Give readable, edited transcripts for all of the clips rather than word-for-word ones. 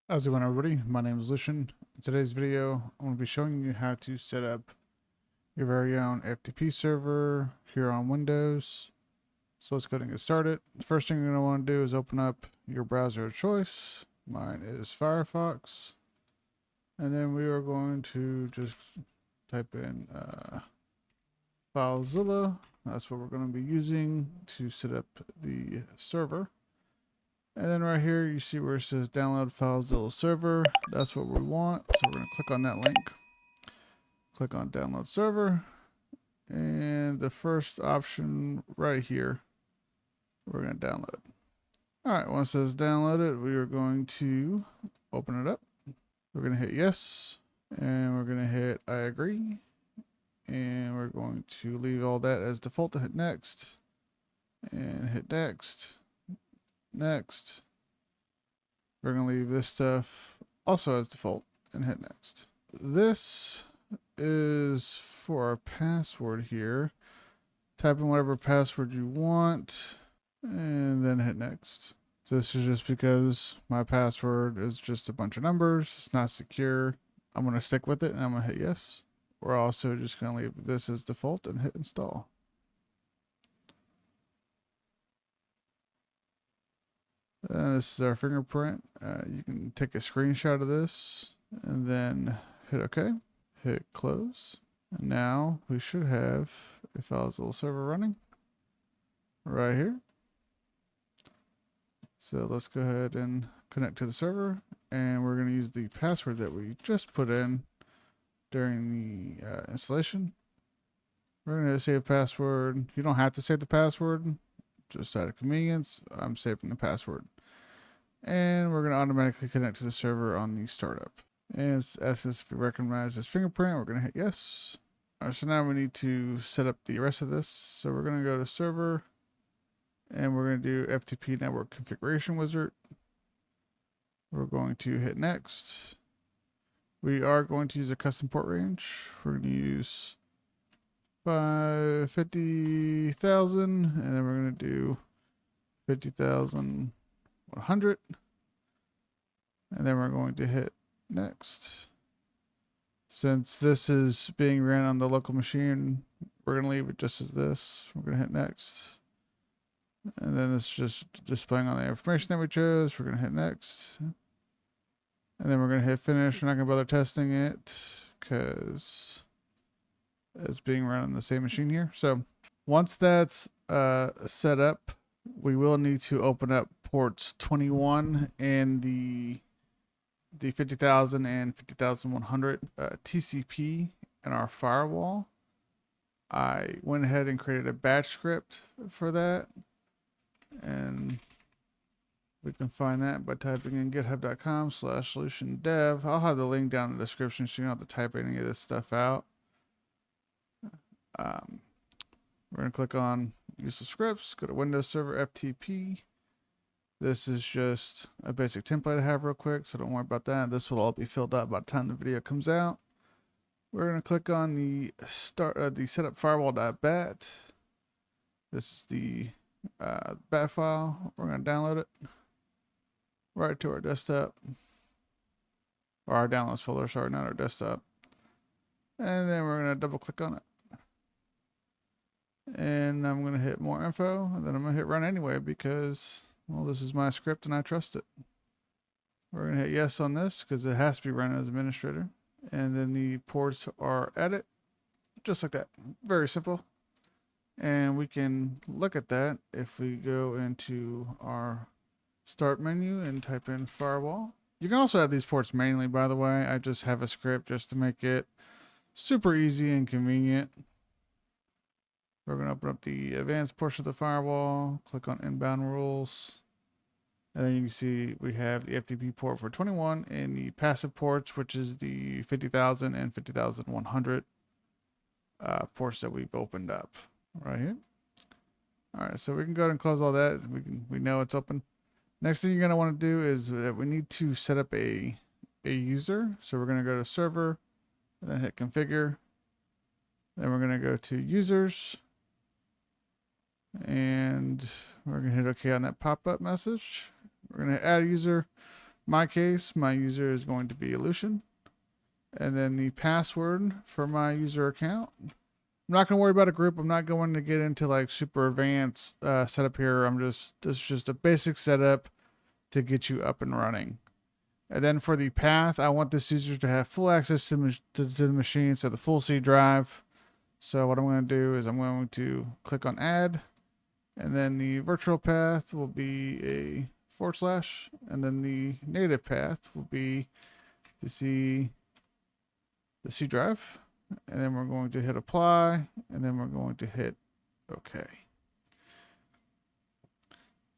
How's it going, everybody? My name is Lucian. In today's video, I'm going to be showing you how to set up your very own FTP server here on Windows. So let's go ahead and get started. The first thing you're going to want to do is open up your browser of choice. Mine is Firefox. And then we are going to just type in FileZilla. That's what we're going to be using to set up the server. And then right here, you see where it says download FileZilla Server. That's what we want. So we're going to click on that link. Click on download server. And the first option right here, we're going to download. All right, once it's downloaded, we are going to open it up. We're going to hit yes. And we're going to hit I agree. And we're going to leave all that as default and hit next. And hit next. Next. We're going to leave this stuff also as default and hit next. This is for our password here. Type in whatever password you want and then hit next. This is just because my password is just a bunch of numbers. It's not secure. I'm going to stick with it and I'm going to hit yes. We're also just going to leave this as default and hit install. This is our fingerprint. You can take a screenshot of this and then hit OK. Hit close. And now we should have a FileZilla server running right here. So let's go ahead and connect to the server. And we're going to use the password that we just put in during the installation. We're going to save password. You don't have to save the password. Just out of convenience, I'm saving the password. And we're going to automatically connect to the server on the startup. And it's asking us if we recognize this fingerprint. We're going to hit yes. All right, so now we need to set up the rest of this. So we're going to go to server. And we're going to do FTP network configuration wizard. We're going to hit next. We are going to use a custom port range. We're going to use 50,000, and then we're going to do 50,100. And then we're going to hit next. Since this is being ran on the local machine, we're going to leave it just as this. We're going to hit next. And then it's just displaying all the information that we chose. We're going to hit next. And then we're going to hit finish. We're not going to bother testing it because it's being run on the same machine here. So once that's set up, we will need to open up ports 21 and the 50,000 and 50,100 TCP in our firewall. I went ahead and created a batch script for that. And we can find that by typing in github.com/solutiondev. I'll have the link down in the description so you don't have to type any of this stuff out. We're going to click on Useful Scripts, go to Windows Server FTP. This is just a basic template I have real quick, so don't worry about that. This will all be filled out by the time the video comes out. We're going to click on the setup firewall.bat. This is the bat file. We're going to download it right to our desktop, or our downloads folder, sorry, not our desktop. And then we're going to double click on it. And I'm going to hit more info, and then I'm going to hit run anyway because, well, this is my script and I trust it. We're going to hit yes on this because it has to be run as administrator. And then the ports are edit, just like that. Very simple. And we can look at that if we go into our start menu and type in firewall. You can also add these ports manually, by the way. I just have a script just to make it super easy and convenient. We're going to open up the advanced portion of the firewall, click on inbound rules. And then you can see we have the FTP port for 21 and the passive ports, which is the 50,000 and 50,100 ports that we've opened up right here. All right, so we can go ahead and close all that. We know it's open. Next thing you're going to want to do is that we need to set up a user. So we're going to go to server and then hit configure. Then we're going to go to users. And we're going to hit OK on that pop-up message. We're going to add a user. my case, my user is going to be Lucian. And then the password for my user account. I'm not going to worry about a group. I'm not going to get into like super advanced setup here. This is just a basic setup to get you up and running. And then for the path, I want this user to have full access to the machine, so the full C drive. So what I'm going to do is I'm going to click on add, and then the virtual path will be a /, and then the native path will be the C drive. And then we're going to hit apply, and then we're going to hit OK.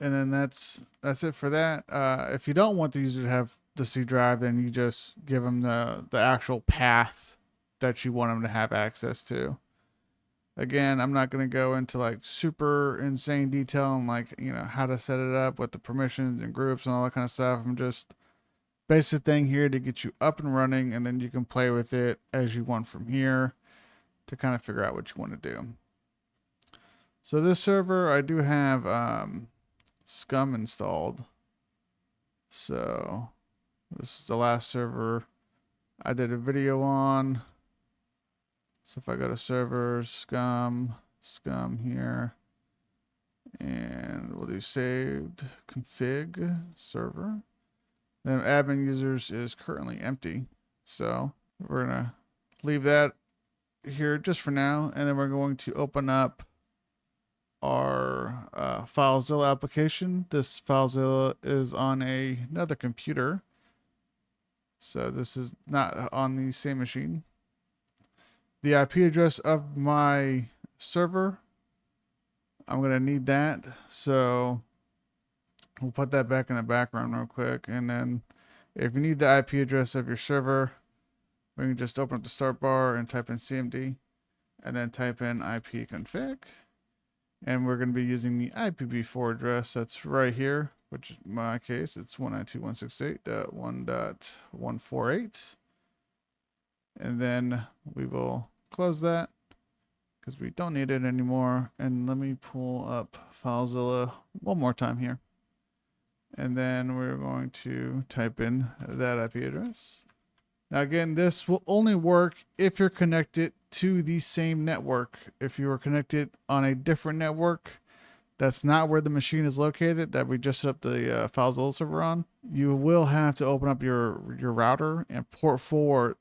And then that's it for that. If you don't want the user to have the C drive, then you just give them the actual path that you want them to have access to. Again, I'm not going to go into like super insane detail on like, you know, how to set it up with the permissions and groups and all that kind of stuff. I'm just basic thing here to get you up and running, and then you can play with it as you want from here to kind of figure out what you want to do. So this server, I do have Scum installed. So this is the last server I did a video on. So if I go to servers, Scum here, and we'll do saved config server. Then admin users is currently empty. So we're going to leave that here just for now. And then we're going to open up our FileZilla application. This FileZilla is on another computer. So this is not on the same machine. The IP address of my server, I'm going to need that. So we'll put that back in the background real quick. And then if you need the IP address of your server, we can just open up the start bar and type in CMD and then type in ipconfig. And we're going to be using the IPv4 address that's right here, which in my case, it's 192.168.1.148. And then we will close that because we don't need it anymore. And let me pull up FileZilla one more time here. And then we're going to type in that IP address. Now again, this will only work if you're connected to the same network. If you are connected on a different network, that's not where the machine is located that we just set up the FileZilla server on, you will have to open up your router and port forward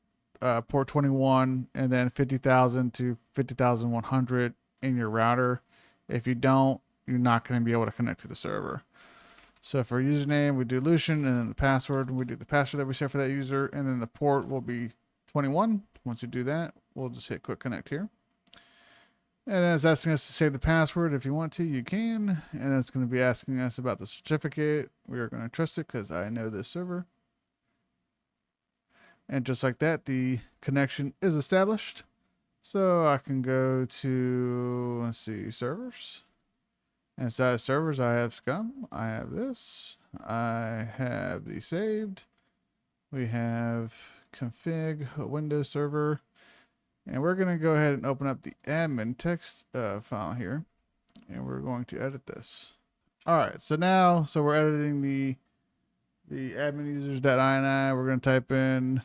port 21 and then 50,000 to 50,100 in your router. If you don't, you're not going to be able to connect to the server. So for username, we do Lucian, and then the password, we do the password that we set for that user, and then the port will be 21. Once you do that, we'll just hit quick connect here. And it's asking us to save the password. If you want to, you can. And it's going to be asking us about the certificate. We are going to trust it because I know this server. And just like that, the connection is established. So I can go to, let's see, servers. Inside of servers, I have Scum. I have this. I have the saved. We have config, a Windows server. And we're going to go ahead and open up the admin text file here. And we're going to edit this. All right, so we're editing the admin users.ini. We're going to type in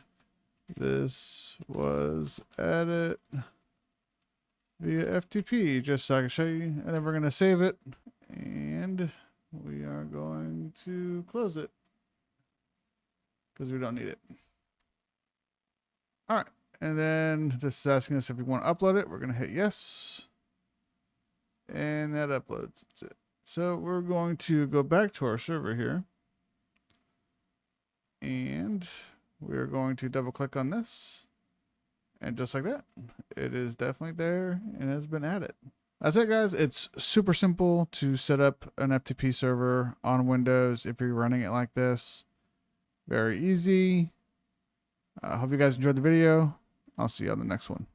this was edit via FTP, just so I can show you. And then we're going to save it. And we are going to close it because we don't need it. All right. And then this is asking us if we want to upload it. We're going to hit yes. And that uploads. That's it. So we're going to go back to our server here. And we're going to double click on this. And just like that, it is definitely there and has been added. That's it, guys. It's super simple to set up an FTP server on Windows if you're running it like this. Very easy. I hope you guys enjoyed the video. I'll see you on the next one.